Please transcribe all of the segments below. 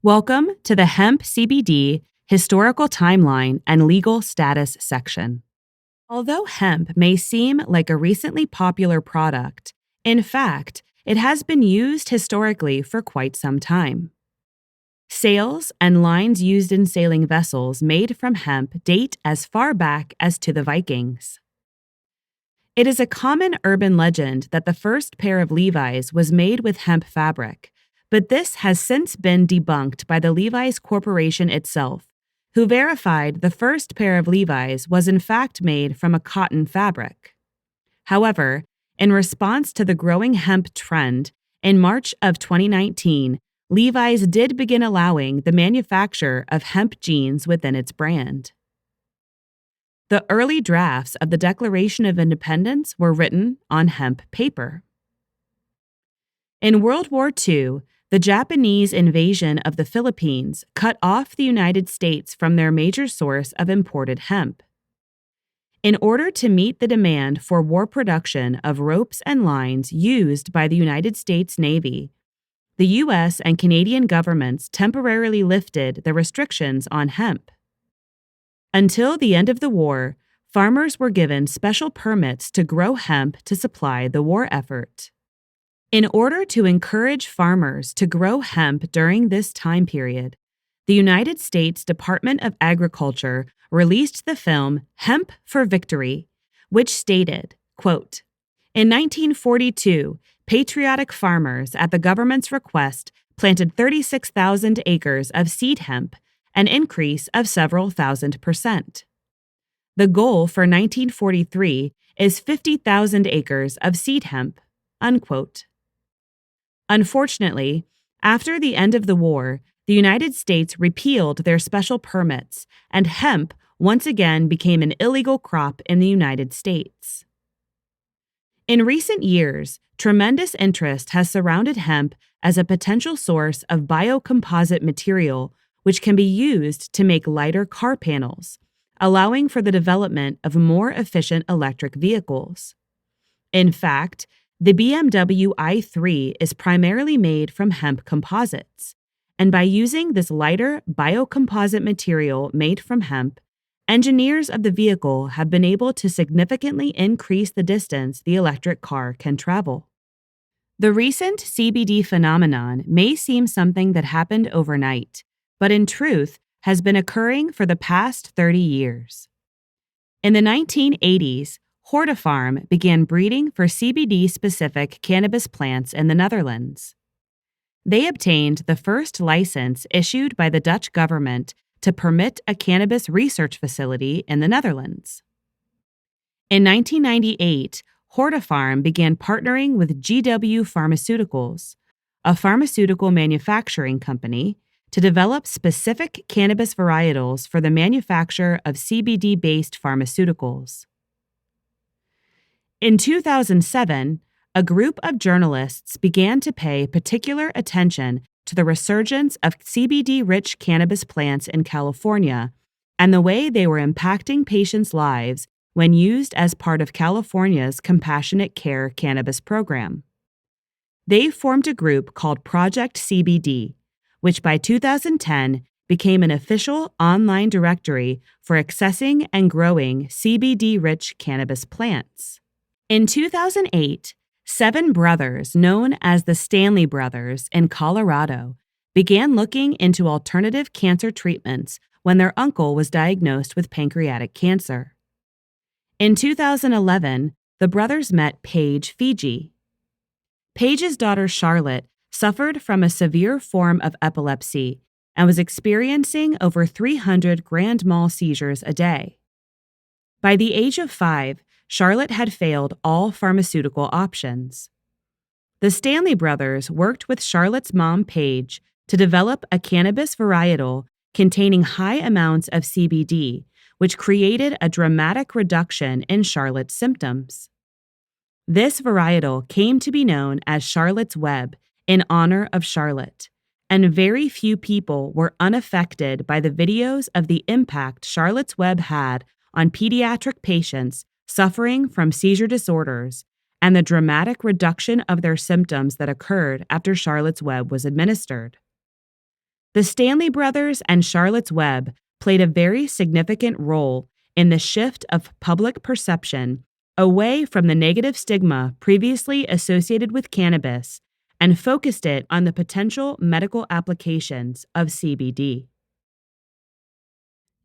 Welcome to the Hemp CBD Historical Timeline and Legal Status section. Although hemp may seem like a recently popular product, in fact, it has been used historically for quite some time. Sails and lines used in sailing vessels made from hemp date as far back as to the Vikings. It is a common urban legend that the first pair of Levi's was made with hemp fabric, but this has since been debunked by the Levi's Corporation itself, who verified the first pair of Levi's was in fact made from a cotton fabric. However, in response to the growing hemp trend, in March of 2019, Levi's did begin allowing the manufacture of hemp jeans within its brand. The early drafts of the Declaration of Independence were written on hemp paper. In World War II, the Japanese invasion of the Philippines cut off the United States from their major source of imported hemp. In order to meet the demand for war production of ropes and lines used by the United States Navy, the U.S. and Canadian governments temporarily lifted the restrictions on hemp. Until the end of the war, farmers were given special permits to grow hemp to supply the war effort. In order to encourage farmers to grow hemp during this time period, the United States Department of Agriculture released the film Hemp for Victory, which stated, quote, "In 1942, patriotic farmers, at the government's request, planted 36,000 acres of seed hemp, an increase of several thousand%. The goal for 1943 is 50,000 acres of seed hemp," unquote. Unfortunately, after the end of the war, the United States repealed their special permits, and hemp once again became an illegal crop in the United States. In recent years, tremendous interest has surrounded hemp as a potential source of biocomposite material which can be used to make lighter car panels, allowing for the development of more efficient electric vehicles. In fact, the BMW i3 is primarily made from hemp composites, and by using this lighter biocomposite material made from hemp, engineers of the vehicle have been able to significantly increase the distance the electric car can travel. The recent CBD phenomenon may seem something that happened overnight, but in truth has been occurring for the past 30 years. In the 1980s, Hortifarm began breeding for CBD-specific cannabis plants in the Netherlands. They obtained the first license issued by the Dutch government to permit a cannabis research facility in the Netherlands. In 1998, Hortifarm began partnering with GW Pharmaceuticals, a pharmaceutical manufacturing company, to develop specific cannabis varietals for the manufacture of CBD-based pharmaceuticals. In 2007, a group of journalists began to pay particular attention to the resurgence of CBD-rich cannabis plants in California and the way they were impacting patients' lives when used as part of California's Compassionate Care Cannabis Program. They formed a group called Project CBD, which by 2010 became an official online directory for accessing and growing CBD-rich cannabis plants. In 2008, 7 brothers known as the Stanley Brothers in Colorado began looking into alternative cancer treatments when their uncle was diagnosed with pancreatic cancer. In 2011, the brothers met Paige Fiji. Paige's daughter Charlotte suffered from a severe form of epilepsy and was experiencing over 300 grand mal seizures a day. By the age of 5, Charlotte had failed all pharmaceutical options. The Stanley brothers worked with Charlotte's mom, Paige, to develop a cannabis varietal containing high amounts of CBD, which created a dramatic reduction in Charlotte's symptoms. This varietal came to be known as Charlotte's Web in honor of Charlotte, and very few people were unaffected by the videos of the impact Charlotte's Web had on pediatric patients suffering from seizure disorders and the dramatic reduction of their symptoms that occurred after Charlotte's Web was administered. The Stanley brothers and Charlotte's Web played a very significant role in the shift of public perception away from the negative stigma previously associated with cannabis and focused it on the potential medical applications of CBD.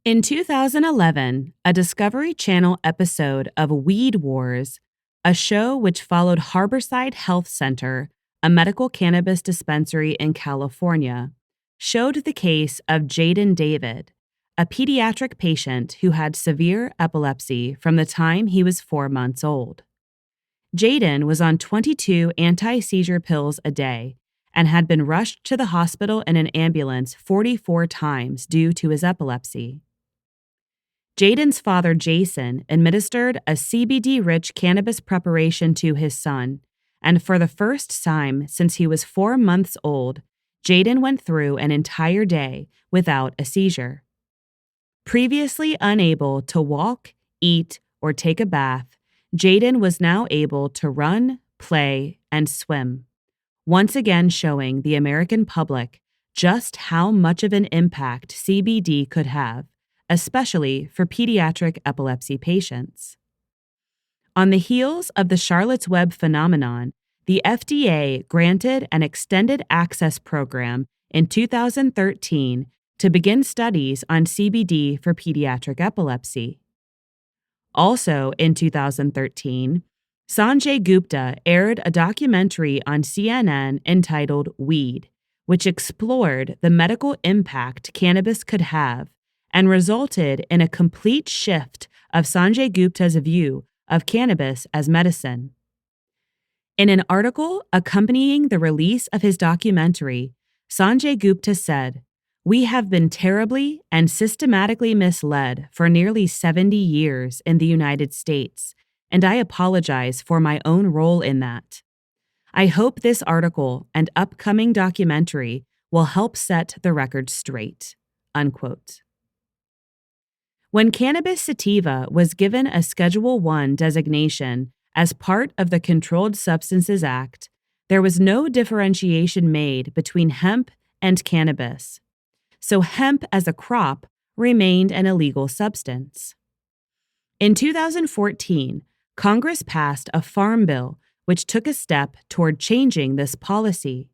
In 2011, a Discovery Channel episode of Weed Wars, a show which followed Harborside Health Center, a medical cannabis dispensary in California, showed the case of Jaden David, a pediatric patient who had severe epilepsy from the time he was 4 months old. Jaden was on 22 anti-seizure pills a day and had been rushed to the hospital in an ambulance 44 times due to his epilepsy. Jaden's father, Jason, administered a CBD-rich cannabis preparation to his son, and for the first time since he was 4 months old, Jaden went through an entire day without a seizure. Previously unable to walk, eat, or take a bath, Jaden was now able to run, play, and swim, once again showing the American public just how much of an impact CBD could have, especially for pediatric epilepsy patients. On the heels of the Charlotte's Web phenomenon, the FDA granted an extended access program in 2013 to begin studies on CBD for pediatric epilepsy. Also in 2013, Sanjay Gupta aired a documentary on CNN entitled Weed, which explored the medical impact cannabis could have and resulted in a complete shift of Sanjay Gupta's view of cannabis as medicine. In an article accompanying the release of his documentary, Sanjay Gupta said, "We have been terribly and systematically misled for nearly 70 years in the United States, and I apologize for my own role in that. I hope this article and upcoming documentary will help set the record straight." Unquote. When cannabis sativa was given a Schedule I designation as part of the Controlled Substances Act, there was no differentiation made between hemp and cannabis, so hemp as a crop remained an illegal substance. In 2014, Congress passed a farm bill which took a step toward changing this policy.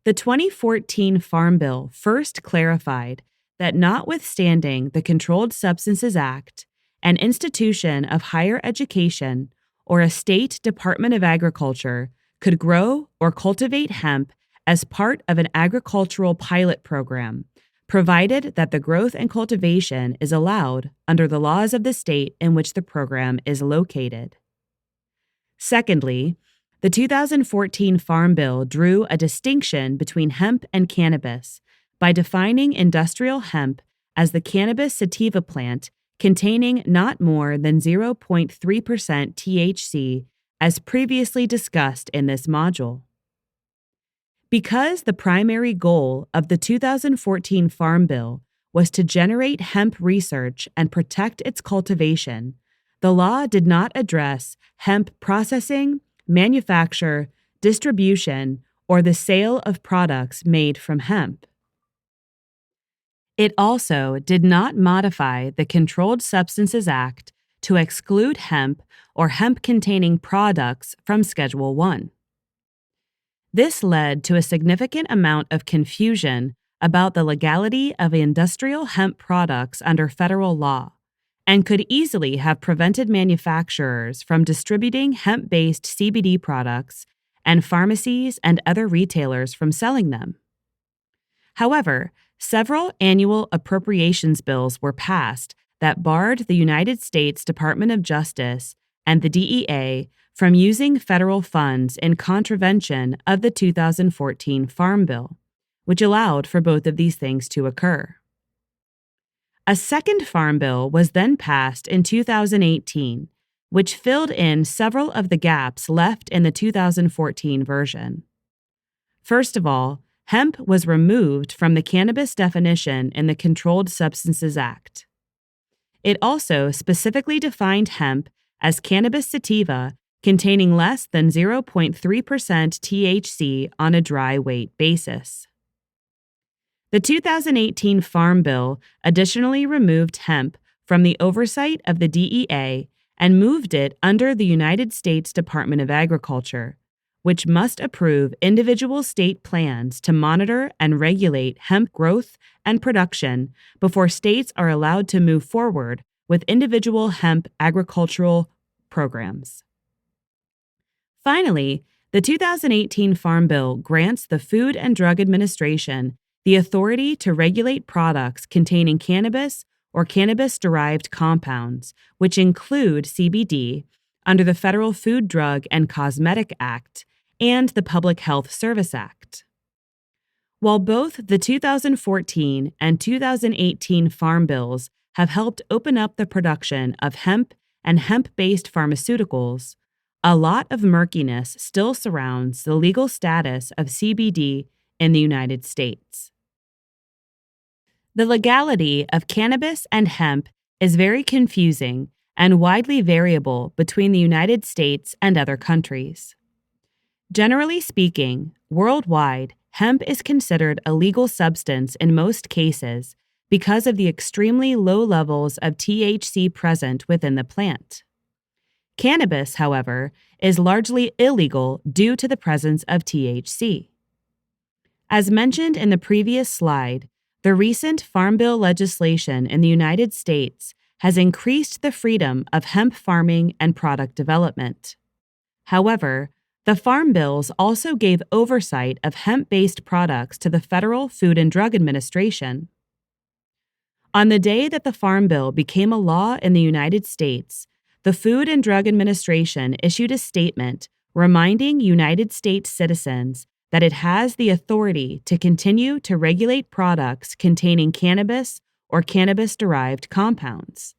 The 2014 Farm Bill first clarified that notwithstanding the Controlled Substances Act, an institution of higher education or a state Department of Agriculture could grow or cultivate hemp as part of an agricultural pilot program, provided that the growth and cultivation is allowed under the laws of the state in which the program is located. Secondly, the 2014 Farm Bill drew a distinction between hemp and cannabis by defining industrial hemp as the cannabis sativa plant containing not more than 0.3% THC, as previously discussed in this module. Because the primary goal of the 2014 Farm Bill was to generate hemp research and protect its cultivation, the law did not address hemp processing, manufacture, distribution, or the sale of products made from hemp. It also did not modify the Controlled Substances Act to exclude hemp or hemp-containing products from Schedule I. This led to a significant amount of confusion about the legality of industrial hemp products under federal law, and could easily have prevented manufacturers from distributing hemp-based CBD products and pharmacies and other retailers from selling them. However, several annual appropriations bills were passed that barred the United States Department of Justice and the DEA from using federal funds in contravention of the 2014 Farm Bill, which allowed for both of these things to occur. A second Farm Bill was then passed in 2018, which filled in several of the gaps left in the 2014 version. First of all, hemp was removed from the cannabis definition in the Controlled Substances Act. It also specifically defined hemp as cannabis sativa containing less than 0.3% THC on a dry weight basis. The 2018 Farm Bill additionally removed hemp from the oversight of the DEA and moved it under the United States Department of Agriculture, which must approve individual state plans to monitor and regulate hemp growth and production before states are allowed to move forward with individual hemp agricultural programs. Finally, the 2018 Farm Bill grants the Food and Drug Administration the authority to regulate products containing cannabis or cannabis-derived compounds, which include CBD, under the Federal Food, Drug, and Cosmetic Act and the Public Health Service Act. While both the 2014 and 2018 Farm Bills have helped open up the production of hemp and hemp-based pharmaceuticals, a lot of murkiness still surrounds the legal status of CBD in the United States. The legality of cannabis and hemp is very confusing and widely variable between the United States and other countries. Generally speaking, worldwide, hemp is considered a legal substance in most cases because of the extremely low levels of THC present within the plant. Cannabis, however, is largely illegal due to the presence of THC. As mentioned in the previous slide, the recent Farm Bill legislation in the United States has increased the freedom of hemp farming and product development. However, the Farm Bills also gave oversight of hemp-based products to the Federal Food and Drug Administration. On the day that the Farm Bill became a law in the United States, the Food and Drug Administration issued a statement reminding United States citizens that it has the authority to continue to regulate products containing cannabis or cannabis-derived compounds.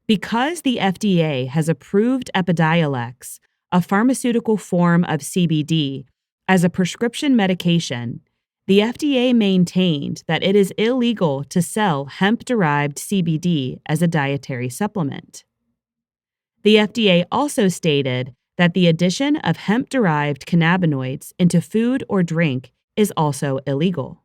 Because the FDA has approved Epidiolex, a pharmaceutical form of CBD, as a prescription medication, the FDA maintained that it is illegal to sell hemp-derived CBD as a dietary supplement. The FDA also stated that the addition of hemp-derived cannabinoids into food or drink is also illegal.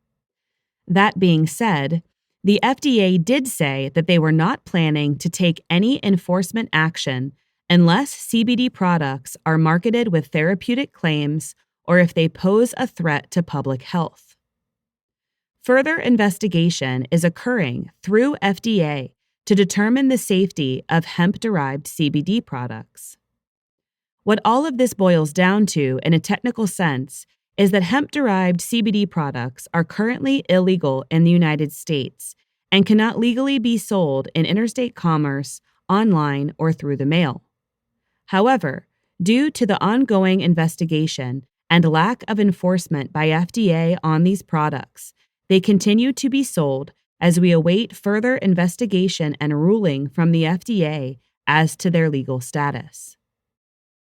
That being said, the FDA did say that they were not planning to take any enforcement action unless CBD products are marketed with therapeutic claims or if they pose a threat to public health. Further investigation is occurring through FDA to determine the safety of hemp-derived CBD products. What all of this boils down to, in a technical sense, is that hemp-derived CBD products are currently illegal in the United States and cannot legally be sold in interstate commerce, online, or through the mail. However, due to the ongoing investigation and lack of enforcement by FDA on these products, they continue to be sold as we await further investigation and ruling from the FDA as to their legal status.